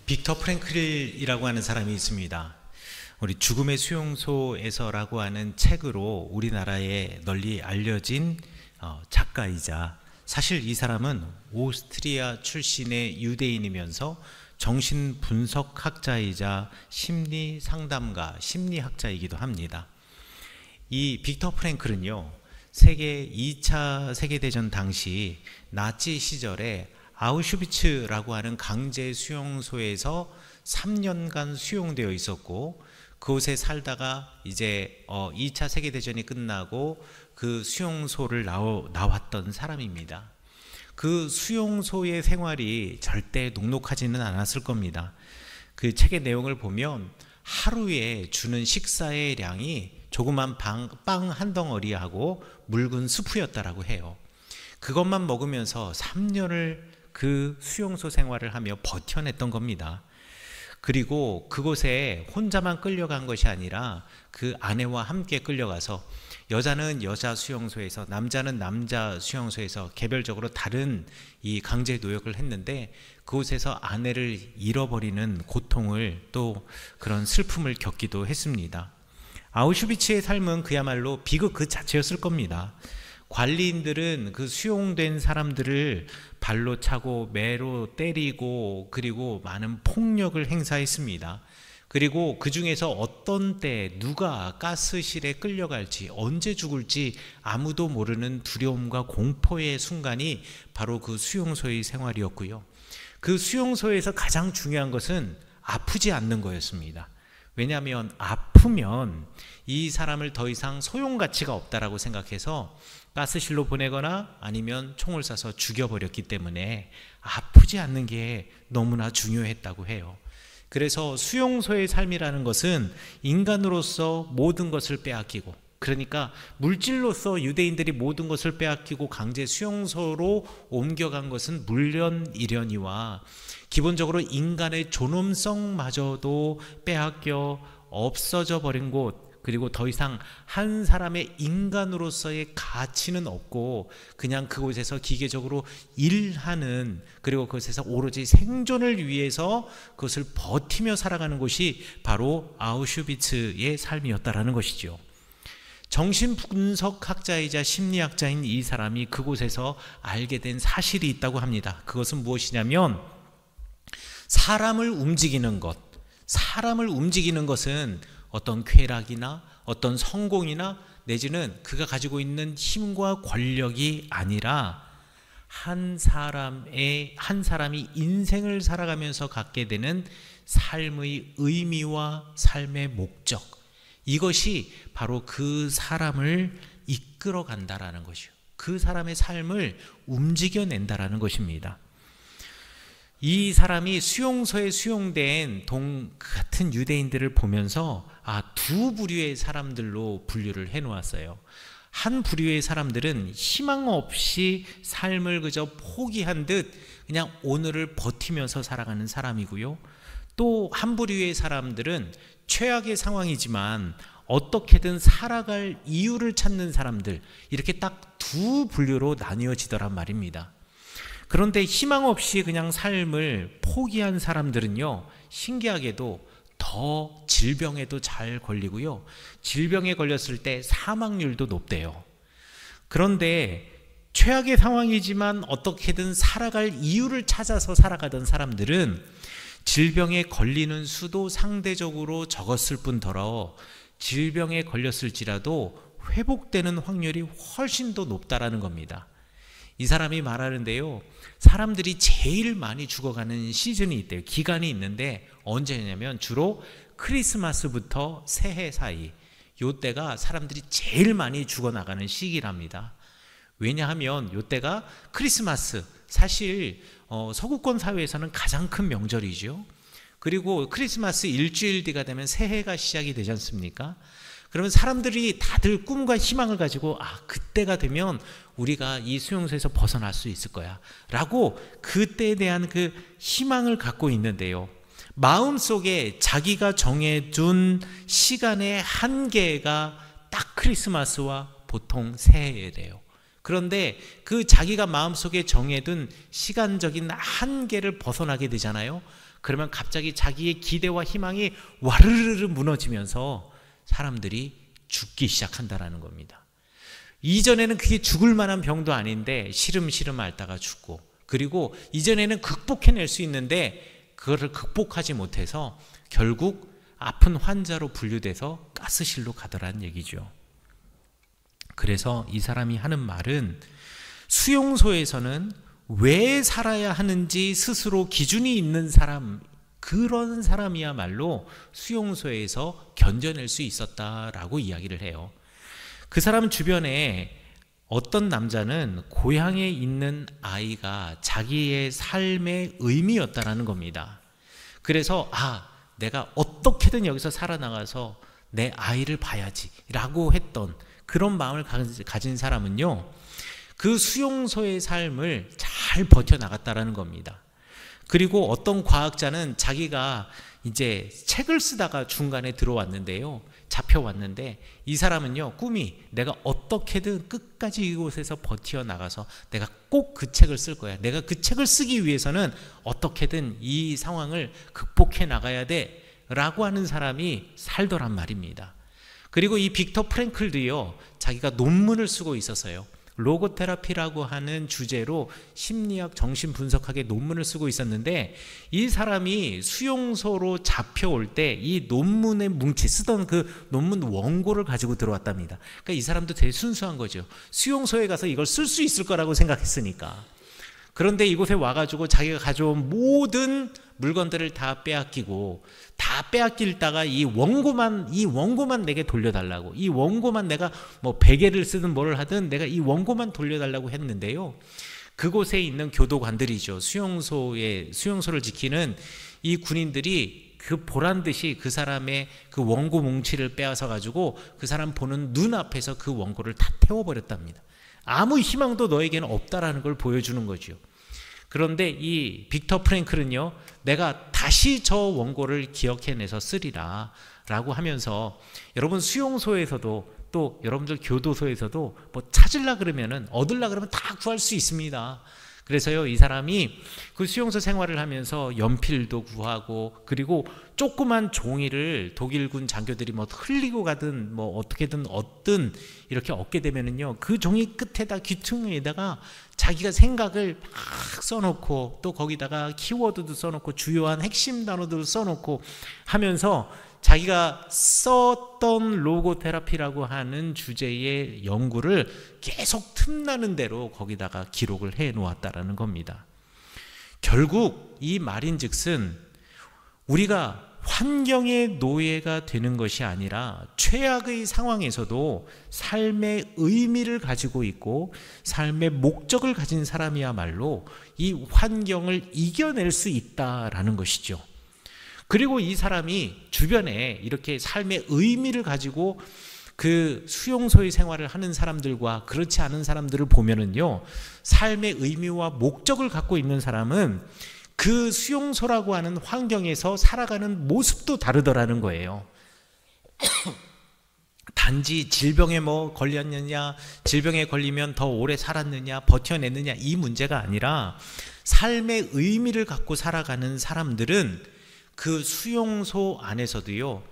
빅터 프랭클이라고 하는 사람이 있습니다. 우리 죽음의 수용소에서라고 하는 책으로 우리나라에 널리 알려진 작가이자, 사실 이 사람은 오스트리아 출신의 유대인이면서 정신분석학자이자 심리상담가, 심리학자이기도 합니다. 이 빅터 프랭클은요, 2차 세계대전 당시 나치 시절에 아우슈비츠라고 하는 강제 수용소에서 3년간 수용되어 있었고, 그곳에 살다가 이제 2차 세계대전이 끝나고 그 수용소를 나왔던 사람입니다. 그 수용소의 생활이 절대 녹록하지는 않았을 겁니다. 그 책의 내용을 보면 하루에 주는 식사의 량이 조그만 빵 한 덩어리하고 묽은 수프였다라고 해요. 그것만 먹으면서 3년을 그 수용소 생활을 하며 버텨냈던 겁니다. 그리고 그곳에 혼자만 끌려간 것이 아니라 그 아내와 함께 끌려가서, 여자는 여자 수용소에서, 남자는 남자 수용소에서 개별적으로 다른 이 강제 노역을 했는데, 그곳에서 아내를 잃어버리는 고통을, 또 그런 슬픔을 겪기도 했습니다. 아우슈비츠의 삶은 그야말로 비극 그 자체였을 겁니다. 관리인들은 그 수용된 사람들을 발로 차고 매로 때리고, 그리고 많은 폭력을 행사했습니다. 그리고 그 중에서 어떤 때 누가 가스실에 끌려갈지, 언제 죽을지 아무도 모르는 두려움과 공포의 순간이 바로 그 수용소의 생활이었고요. 그 수용소에서 가장 중요한 것은 아프지 않는 거였습니다. 왜냐하면 아프면 이 사람을 더 이상 소용가치가 없다라고 생각해서 가스실로 보내거나 아니면 총을 쏴서 죽여버렸기 때문에 아프지 않는 게 너무나 중요했다고 해요. 그래서 수용소의 삶이라는 것은 인간으로서 모든 것을 빼앗기고, 그러니까 물질로서 유대인들이 모든 것을 빼앗기고 강제 수용소로 옮겨간 것은 물론이려니와, 기본적으로 인간의 존엄성마저도 빼앗겨 없어져 버린 곳, 그리고 더 이상 한 사람의 인간으로서의 가치는 없고 그냥 그곳에서 기계적으로 일하는, 그리고 그곳에서 오로지 생존을 위해서 그것을 버티며 살아가는 곳이 바로 아우슈비츠의 삶이었다라는 것이죠. 정신분석학자이자 심리학자인 이 사람이 그곳에서 알게 된 사실이 있다고 합니다. 그것은 무엇이냐면, 사람을 움직이는 것은 어떤 쾌락이나 어떤 성공이나 내지는 그가 가지고 있는 힘과 권력이 아니라 한 사람이 인생을 살아가면서 갖게 되는 삶의 의미와 삶의 목적, 이것이 바로 그 사람을 이끌어 간다라는 것이요, 그 사람의 삶을 움직여낸다라는 것입니다. 이 사람이 수용소에 수용된 같은 유대인들을 보면서 두 부류의 사람들로 분류를 해놓았어요. 한 부류의 사람들은 희망 없이 삶을 그저 포기한 듯 그냥 오늘을 버티면서 살아가는 사람이고요. 또 한 부류의 사람들은 최악의 상황이지만 어떻게든 살아갈 이유를 찾는 사람들, 이렇게 딱 두 분류로 나뉘어지더란 말입니다. 그런데 희망 없이 그냥 삶을 포기한 사람들은요, 신기하게도 더 질병에도 잘 걸리고요, 질병에 걸렸을 때 사망률도 높대요. 그런데 최악의 상황이지만 어떻게든 살아갈 이유를 찾아서 살아가던 사람들은 질병에 걸리는 수도 상대적으로 적었을 뿐더러 질병에 걸렸을지라도 회복되는 확률이 훨씬 더 높다라는 겁니다. 이 사람이 말하는데요, 사람들이 제일 많이 죽어가는 시즌이 있대요. 기간이 있는데 언제냐면 주로 크리스마스부터 새해 사이, 요때가 사람들이 제일 많이 죽어나가는 시기랍니다. 왜냐하면 요때가 크리스마스, 사실 서구권 사회에서는 가장 큰 명절이죠. 그리고 크리스마스 일주일 뒤가 되면 새해가 시작이 되지 않습니까? 그러면 사람들이 다들 꿈과 희망을 가지고 그때가 되면 우리가 이 수용소에서 벗어날 수 있을 거야 라고 그때에 대한 그 희망을 갖고 있는데요, 마음속에 자기가 정해둔 시간의 한계가 딱 크리스마스와 보통 새해에 돼요. 그런데 그 자기가 마음속에 정해둔 시간적인 한계를 벗어나게 되잖아요. 그러면 갑자기 자기의 기대와 희망이 와르르르 무너지면서 사람들이 죽기 시작한다라는 겁니다. 이전에는 그게 죽을 만한 병도 아닌데 시름시름 앓다가 죽고, 그리고 이전에는 극복해낼 수 있는데 그거를 극복하지 못해서 결국 아픈 환자로 분류돼서 가스실로 가더라는 얘기죠. 그래서 이 사람이 하는 말은 수용소에서는 왜 살아야 하는지 스스로 기준이 있는 사람, 그런 사람이야말로 수용소에서 견뎌낼 수 있었다라고 이야기를 해요. 그 사람 주변에 어떤 남자는 고향에 있는 아이가 자기의 삶의 의미였다라는 겁니다. 그래서 내가 어떻게든 여기서 살아나가서 내 아이를 봐야지 라고 했던 그런 마음을 가진 사람은요, 그 수용소의 삶을 잘 버텨나갔다라는 겁니다. 그리고 어떤 과학자는 자기가 이제 책을 쓰다가 중간에 들어왔는데요, 잡혀왔는데 이 사람은요, 꿈이 내가 어떻게든 끝까지 이곳에서 버텨나가서 내가 꼭 그 책을 쓸 거야, 내가 그 책을 쓰기 위해서는 어떻게든 이 상황을 극복해 나가야 돼 라고 하는 사람이 살더란 말입니다. 그리고 이 빅터 프랭클도요, 자기가 논문을 쓰고 있었어요. 로고테라피라고 하는 주제로 심리학 정신분석학의 논문을 쓰고 있었는데, 이 사람이 수용소로 잡혀올 때 이 논문의 뭉치, 쓰던 그 논문 원고를 가지고 들어왔답니다. 그러니까 이 사람도 되게 순수한 거죠. 수용소에 가서 이걸 쓸 수 있을 거라고 생각했으니까. 그런데 이곳에 와가지고 자기가 가져온 모든 물건들을 다 빼앗길다가 이 원고만 내게 돌려달라고, 이 원고만 내가 뭐 베개를 쓰든 뭘 하든 내가 이 원고만 돌려달라고 했는데요, 그곳에 있는 교도관들이죠, 수용소를 지키는 이 군인들이 그 보란듯이 그 사람의 그 원고 뭉치를 빼앗아 가지고 그 사람 보는 눈앞에서 그 원고를 다 태워버렸답니다. 아무 희망도 너에게는 없다라는 걸 보여주는 거죠. 그런데 이 빅터 프랭클은요, 내가 다시 저 원고를 기억해내서 쓰리라 라고 하면서, 여러분 수용소에서도 또 여러분들 교도소에서도 뭐 얻으려 그러면 다 구할 수 있습니다. 그래서요, 이 사람이 그 수용소 생활을 하면서 연필도 구하고, 그리고 조그만 종이를 독일군 장교들이 뭐 흘리고 가든 뭐 어떻게든 얻든 이렇게 얻게 되면은요, 그 종이 끝에다 귀퉁이에다가 자기가 생각을 막 써놓고, 또 거기다가 키워드도 써놓고 주요한 핵심 단어들을 써놓고 하면서 자기가 썼던 로고테라피라고 하는 주제의 연구를 계속 틈나는 대로 거기다가 기록을 해 놓았다라는 겁니다. 결국 이 말인즉슨 우리가 환경의 노예가 되는 것이 아니라 최악의 상황에서도 삶의 의미를 가지고 있고 삶의 목적을 가진 사람이야말로 이 환경을 이겨낼 수 있다라는 것이죠. 그리고 이 사람이 주변에 이렇게 삶의 의미를 가지고 그 수용소의 생활을 하는 사람들과 그렇지 않은 사람들을 보면은요, 삶의 의미와 목적을 갖고 있는 사람은 그 수용소라고 하는 환경에서 살아가는 모습도 다르더라는 거예요. 단지 질병에 뭐 걸렸느냐, 질병에 걸리면 더 오래 살았느냐, 버텨냈느냐, 이 문제가 아니라 삶의 의미를 갖고 살아가는 사람들은 그 수용소 안에서도요,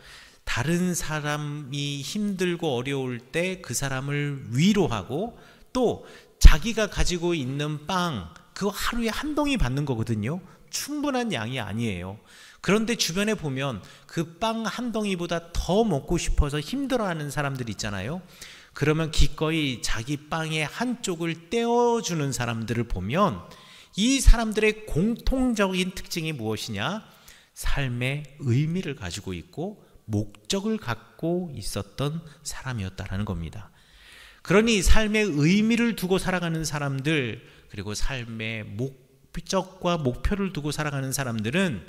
다른 사람이 힘들고 어려울 때 그 사람을 위로하고, 또 자기가 가지고 있는 빵, 그거 하루에 한 덩이 받는 거거든요. 충분한 양이 아니에요. 그런데 주변에 보면 그 빵 한 덩이보다 더 먹고 싶어서 힘들어하는 사람들 있잖아요. 그러면 기꺼이 자기 빵의 한쪽을 떼어주는 사람들을 보면 이 사람들의 공통적인 특징이 무엇이냐? 삶의 의미를 가지고 있고 목적을 갖고 있었던 사람이었다라는 겁니다. 그러니 삶의 의미를 두고 살아가는 사람들, 그리고 삶의 목적과 목표를 두고 살아가는 사람들은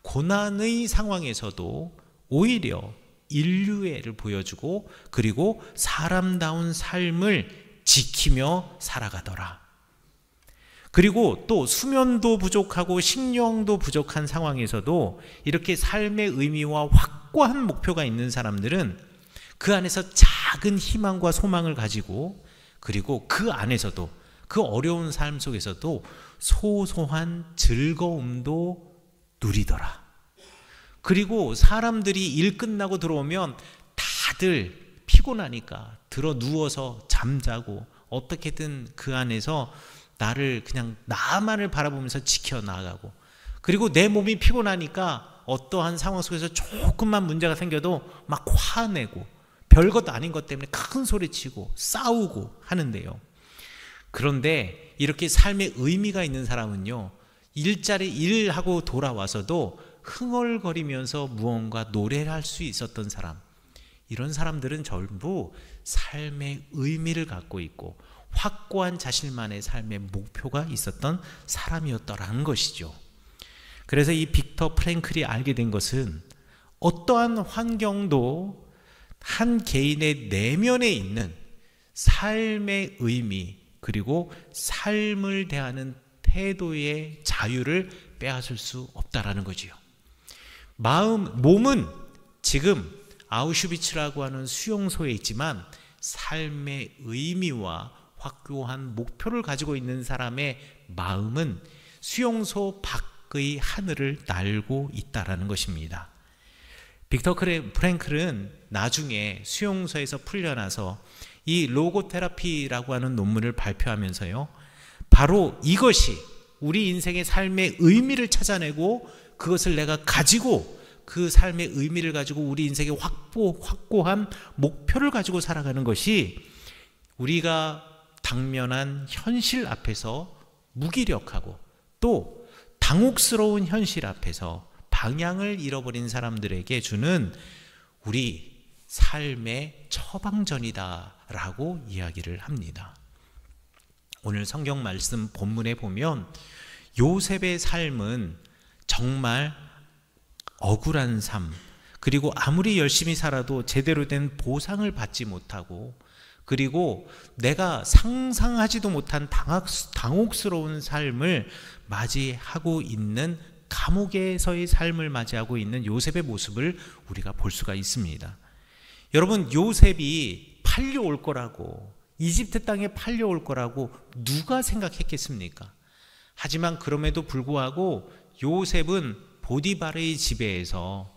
고난의 상황에서도 오히려 인류애를 보여주고, 그리고 사람다운 삶을 지키며 살아가더라. 그리고 또 수면도 부족하고 식량도 부족한 상황에서도 이렇게 삶의 의미와 확고한 목표가 있는 사람들은 그 안에서 작은 희망과 소망을 가지고 그리고 그 안에서도, 그 어려운 삶 속에서도 소소한 즐거움도 누리더라. 그리고 사람들이 일 끝나고 들어오면 다들 피곤하니까 들어 누워서 잠자고 어떻게든 그 안에서 나를 그냥 나만을 바라보면서 지켜나가고, 그리고 내 몸이 피곤하니까 어떠한 상황 속에서 조금만 문제가 생겨도 막 화내고 별것 아닌 것 때문에 큰 소리치고 싸우고 하는데요. 그런데 이렇게 삶에 의미가 있는 사람은요, 일하고 돌아와서도 흥얼거리면서 무언가 노래를 할 수 있었던 사람, 이런 사람들은 전부 삶의 의미를 갖고 있고 확고한 자신만의 삶의 목표가 있었던 사람이었더라는 것이죠. 그래서 이 빅터 프랭클이 알게 된 것은 어떠한 환경도 한 개인의 내면에 있는 삶의 의미, 그리고 삶을 대하는 태도의 자유를 빼앗을 수 없다라는 거지요. 몸은 지금 아우슈비츠라고 하는 수용소에 있지만 삶의 의미와 확고한 목표를 가지고 있는 사람의 마음은 수용소 밖의 하늘을 날고 있다라는 것입니다. 빅터 프랭클은 나중에 수용소에서 풀려나서 이 로고테라피라고 하는 논문을 발표하면서요, 바로 이것이 우리 인생의 삶의 의미를 찾아내고 그것을 내가 가지고 그 삶의 의미를 가지고 우리 인생의 확고한 목표를 가지고 살아가는 것이 우리가 당면한 현실 앞에서 무기력하고 또 당혹스러운 현실 앞에서 방향을 잃어버린 사람들에게 주는 우리 삶의 처방전이다라고 이야기를 합니다. 오늘 성경 말씀 본문에 보면 요셉의 삶은 정말 억울한 삶, 그리고 아무리 열심히 살아도 제대로 된 보상을 받지 못하고, 그리고 내가 상상하지도 못한 당혹스러운 삶을 맞이하고 있는, 감옥에서의 삶을 맞이하고 있는 요셉의 모습을 우리가 볼 수가 있습니다. 여러분, 요셉이 팔려올 거라고, 이집트 땅에 팔려올 거라고 누가 생각했겠습니까? 하지만 그럼에도 불구하고 요셉은 보디발의 지배에서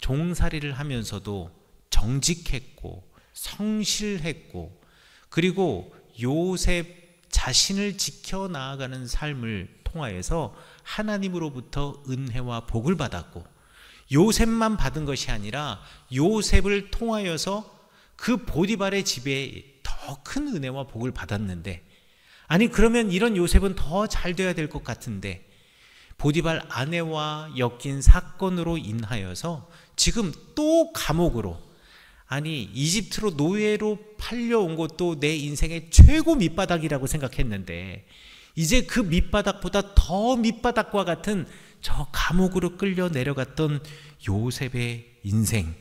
종살이를 하면서도 정직했고 성실했고, 그리고 요셉 자신을 지켜나가는 삶을 통하여서 하나님으로부터 은혜와 복을 받았고, 요셉만 받은 것이 아니라 요셉을 통하여서 그 보디발의 지배에 더 큰 은혜와 복을 받았는데, 아니 그러면 이런 요셉은 더 잘 돼야 될 것 같은데 보디발 아내와 엮인 사건으로 인하여서 지금 또 감옥으로, 아니 이집트로 노예로 팔려온 것도 내 인생의 최고 밑바닥이라고 생각했는데 이제 그 밑바닥보다 더 밑바닥과 같은 저 감옥으로 끌려 내려갔던 요셉의 인생.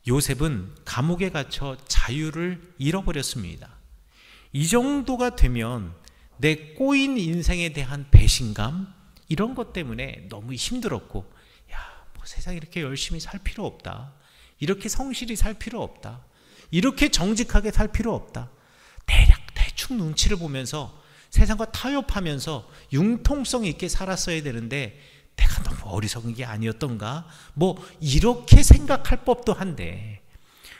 요셉은 감옥에 갇혀 자유를 잃어버렸습니다. 이 정도가 되면 내 꼬인 인생에 대한 배신감, 이런 것 때문에 너무 힘들었고, 뭐 세상에 이렇게 열심히 살 필요 없다, 이렇게 성실히 살 필요 없다, 이렇게 정직하게 살 필요 없다, 대충 눈치를 보면서 세상과 타협하면서 융통성 있게 살았어야 되는데 내가 너무 어리석은 게 아니었던가, 이렇게 생각할 법도 한데,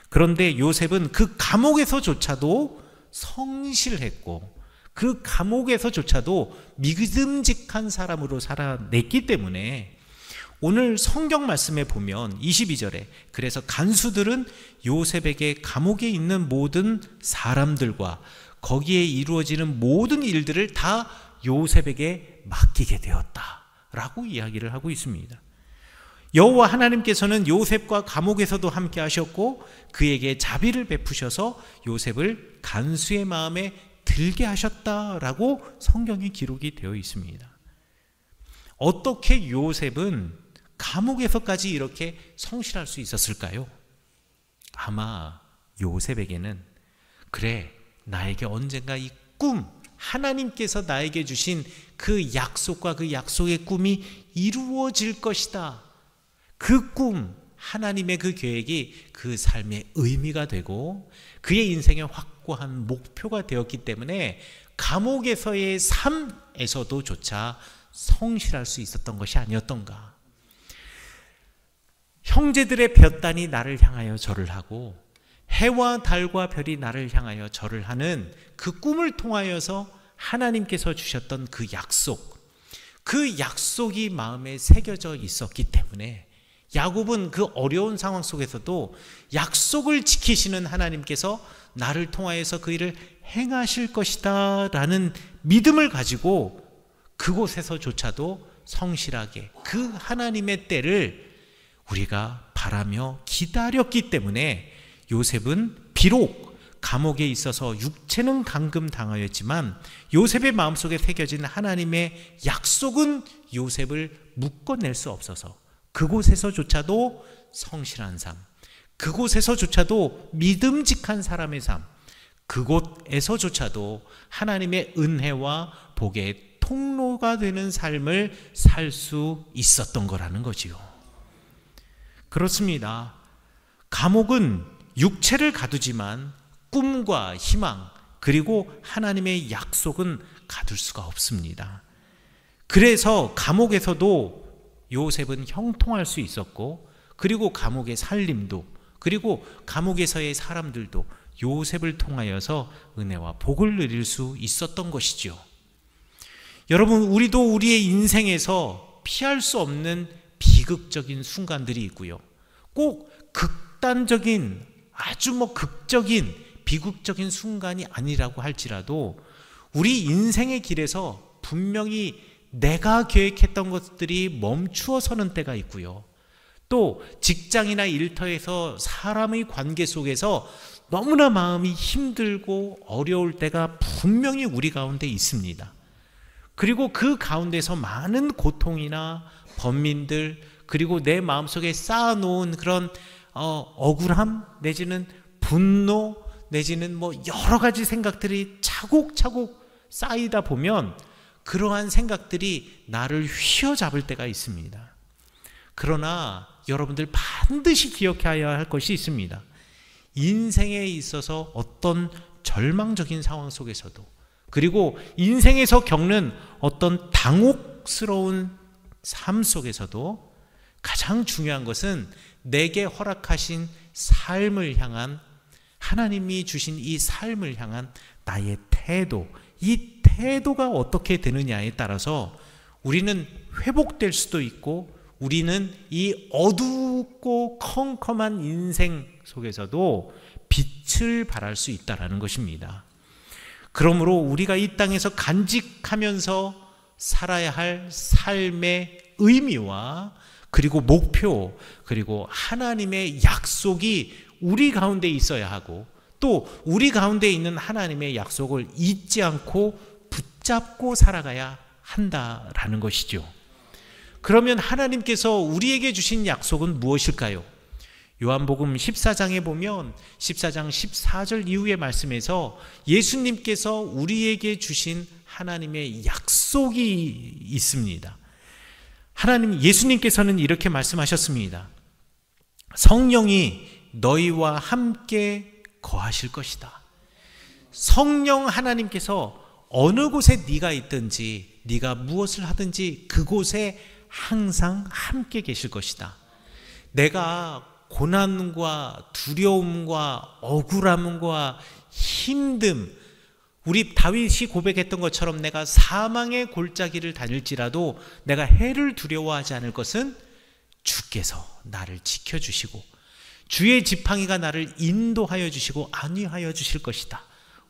그런데 요셉은 그 감옥에서조차도 성실했고 그 감옥에서조차도 믿음직한 사람으로 살아냈기 때문에 오늘 성경 말씀에 보면 22절에 그래서 간수들은 요셉에게 감옥에 있는 모든 사람들과 거기에 이루어지는 모든 일들을 다 요셉에게 맡기게 되었다라고 이야기를 하고 있습니다. 여호와 하나님께서는 요셉과 감옥에서도 함께 하셨고 그에게 자비를 베푸셔서 요셉을 간수의 마음에 들게 하셨다라고 성경에 기록이 되어 있습니다. 어떻게 요셉은 감옥에서까지 이렇게 성실할 수 있었을까요? 아마 요셉에게는 그래, 나에게 언젠가 이 꿈, 하나님께서 나에게 주신 그 약속과 그 약속의 꿈이 이루어질 것이다, 그 꿈, 하나님의 그 계획이 그 삶의 의미가 되고 그의 인생의 확고한 목표가 되었기 때문에 감옥에서의 삶에서도조차 성실할 수 있었던 것이 아니었던가. 형제들의 볕단이 나를 향하여 절을 하고 해와 달과 별이 나를 향하여 절을 하는 그 꿈을 통하여서 하나님께서 주셨던 그 약속이 마음에 새겨져 있었기 때문에 야곱은 그 어려운 상황 속에서도 약속을 지키시는 하나님께서 나를 통하여서 그 일을 행하실 것이다 라는 믿음을 가지고 그곳에서조차도 성실하게 그 하나님의 때를 우리가 바라며 기다렸기 때문에 요셉은 비록 감옥에 있어서 육체는 감금당하였지만 요셉의 마음속에 새겨진 하나님의 약속은 요셉을 묶어낼 수 없어서 그곳에서조차도 성실한 삶, 그곳에서조차도 믿음직한 사람의 삶, 그곳에서조차도 하나님의 은혜와 복의 통로가 되는 삶을 살 수 있었던 거라는 거지요. 그렇습니다. 감옥은 육체를 가두지만 꿈과 희망 그리고 하나님의 약속은 가둘 수가 없습니다. 그래서 감옥에서도 요셉은 형통할 수 있었고 그리고 감옥의 살림도 그리고 감옥에서의 사람들도 요셉을 통하여서 은혜와 복을 누릴 수 있었던 것이죠. 여러분, 우리도 우리의 인생에서 피할 수 없는 비극적인 순간들이 있고요. 꼭 극단적인 아주 극적인 비극적인 순간이 아니라고 할지라도 우리 인생의 길에서 분명히 내가 계획했던 것들이 멈추어 서는 때가 있고요. 또 직장이나 일터에서 사람의 관계 속에서 너무나 마음이 힘들고 어려울 때가 분명히 우리 가운데 있습니다. 그리고 그 가운데서 많은 고통이나 번민들 그리고 내 마음속에 쌓아놓은 그런 억울함 내지는 분노 내지는 여러 가지 생각들이 차곡차곡 쌓이다 보면 그러한 생각들이 나를 휘어잡을 때가 있습니다. 그러나 여러분들 반드시 기억해야 할 것이 있습니다. 인생에 있어서 어떤 절망적인 상황 속에서도 그리고 인생에서 겪는 어떤 당혹스러운 삶 속에서도 가장 중요한 것은 내게 허락하신 삶을 향한 하나님이 주신 이 삶을 향한 나의 태도, 이 태도가 어떻게 되느냐에 따라서 우리는 회복될 수도 있고 우리는 이 어둡고 컴컴한 인생 속에서도 빛을 발할 수 있다는 것입니다. 그러므로 우리가 이 땅에서 간직하면서 살아야 할 삶의 의미와 그리고 목표 그리고 하나님의 약속이 우리 가운데 있어야 하고 또 우리 가운데 있는 하나님의 약속을 잊지 않고 붙잡고 살아가야 한다라는 것이죠. 그러면 하나님께서 우리에게 주신 약속은 무엇일까요? 요한복음 14장에 보면 14장 14절 이후의 말씀에서 예수님께서 우리에게 주신 하나님의 약속이 있습니다. 예수님께서는 이렇게 말씀하셨습니다. 성령이 너희와 함께 거하실 것이다. 성령 하나님께서 어느 곳에 네가 있든지 네가 무엇을 하든지 그곳에 항상 함께 계실 것이다. 내가 고난과 두려움과 억울함과 힘듦, 우리 다윗이 고백했던 것처럼 내가 사망의 골짜기를 다닐지라도 내가 해를 두려워하지 않을 것은 주께서 나를 지켜주시고 주의 지팡이가 나를 인도하여 주시고 안위하여 주실 것이다.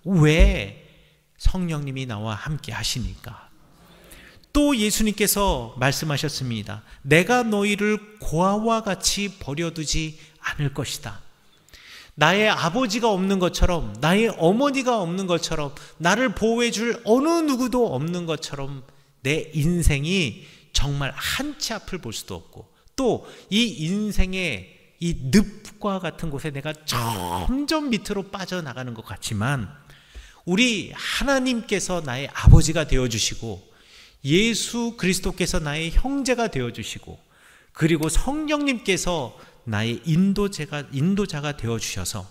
왜? 성령님이 나와 함께 하시니까. 또 예수님께서 말씀하셨습니다. 내가 너희를 고아와 같이 버려두지 않을 것이다. 나의 아버지가 없는 것처럼 나의 어머니가 없는 것처럼 나를 보호해 줄 어느 누구도 없는 것처럼 내 인생이 정말 한치 앞을 볼 수도 없고 또 이 인생의 이 늪과 같은 곳에 내가 점점 밑으로 빠져나가는 것 같지만 우리 하나님께서 나의 아버지가 되어주시고 예수 그리스도께서 나의 형제가 되어주시고 그리고 성령님께서 나의 인도자가 되어주셔서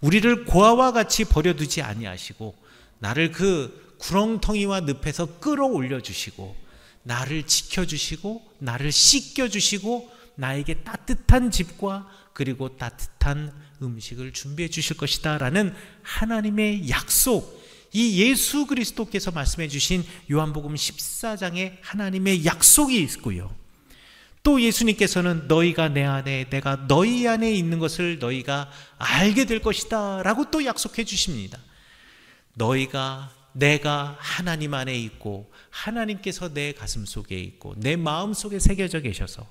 우리를 고아와 같이 버려두지 아니하시고 나를 그 구렁텅이와 늪에서 끌어올려 주시고 나를 지켜주시고 나를 씻겨주시고 나에게 따뜻한 집과 그리고 따뜻한 음식을 준비해 주실 것이다 라는 하나님의 약속, 이 예수 그리스도께서 말씀해 주신 요한복음 14장에 하나님의 약속이 있고요. 또 예수님께서는 너희가 내 안에 내가 너희 안에 있는 것을 너희가 알게 될 것이다 라고 또 약속해 주십니다. 내가 하나님 안에 있고 하나님께서 내 가슴 속에 있고 내 마음 속에 새겨져 계셔서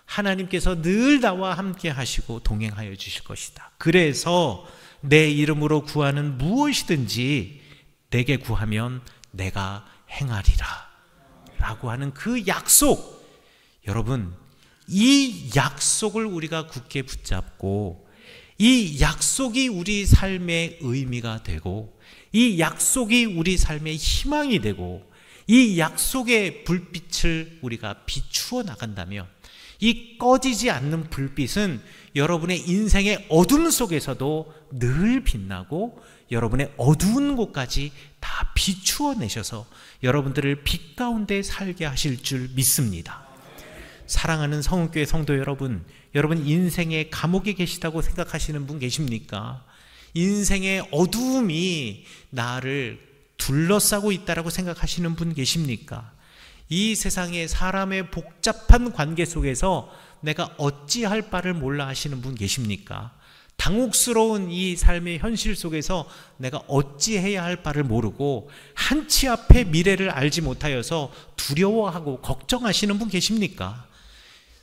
하나님께서 늘 나와 함께 하시고 동행하여 주실 것이다. 그래서 내 이름으로 구하는 무엇이든지 내게 구하면 내가 행하리라 라고 하는 그 약속, 여러분 이 약속을 우리가 굳게 붙잡고 이 약속이 우리 삶의 의미가 되고 이 약속이 우리 삶의 희망이 되고 이 약속의 불빛을 우리가 비추어 나간다면 이 꺼지지 않는 불빛은 여러분의 인생의 어둠 속에서도 늘 빛나고 여러분의 어두운 곳까지 다 비추어 내셔서 여러분들을 빛 가운데 살게 하실 줄 믿습니다. 사랑하는 성은교회 성도 여러분, 여러분 인생의 감옥에 계시다고 생각하시는 분 계십니까? 인생의 어두움이 나를 둘러싸고 있다라고 생각하시는 분 계십니까? 이 세상의 사람의 복잡한 관계 속에서 내가 어찌할 바를 몰라 하시는 분 계십니까? 당혹스러운 이 삶의 현실 속에서 내가 어찌해야 할 바를 모르고 한치 앞의 미래를 알지 못하여서 두려워하고 걱정하시는 분 계십니까?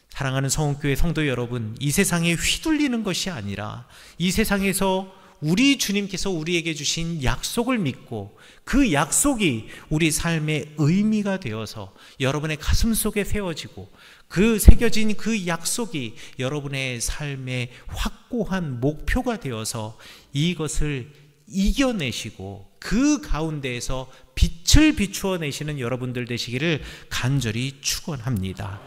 사랑하는 성원교회 성도 여러분, 이 세상에 휘둘리는 것이 아니라 이 세상에서 우리 주님께서 우리에게 주신 약속을 믿고 그 약속이 우리 삶의 의미가 되어서 여러분의 가슴 속에 세워지고 그 새겨진 그 약속이 여러분의 삶의 확고한 목표가 되어서 이것을 이겨내시고 그 가운데에서 빛을 비추어 내시는 여러분들 되시기를 간절히 축원합니다.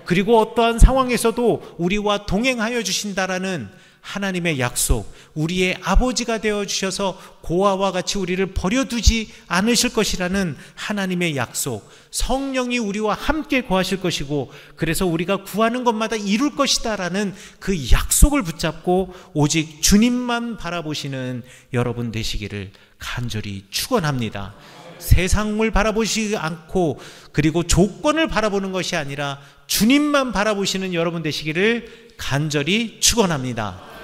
그리고 어떠한 상황에서도 우리와 동행하여 주신다라는 하나님의 약속, 우리의 아버지가 되어주셔서 고아와 같이 우리를 버려두지 않으실 것이라는 하나님의 약속, 성령이 우리와 함께 거하실 것이고 그래서 우리가 구하는 것마다 이룰 것이다 라는 그 약속을 붙잡고 오직 주님만 바라보시는 여러분 되시기를 간절히 축원합니다. 세상을 바라보시지 않고 그리고 조건을 바라보는 것이 아니라 주님만 바라보시는 여러분 되시기를 간절히 축원합니다.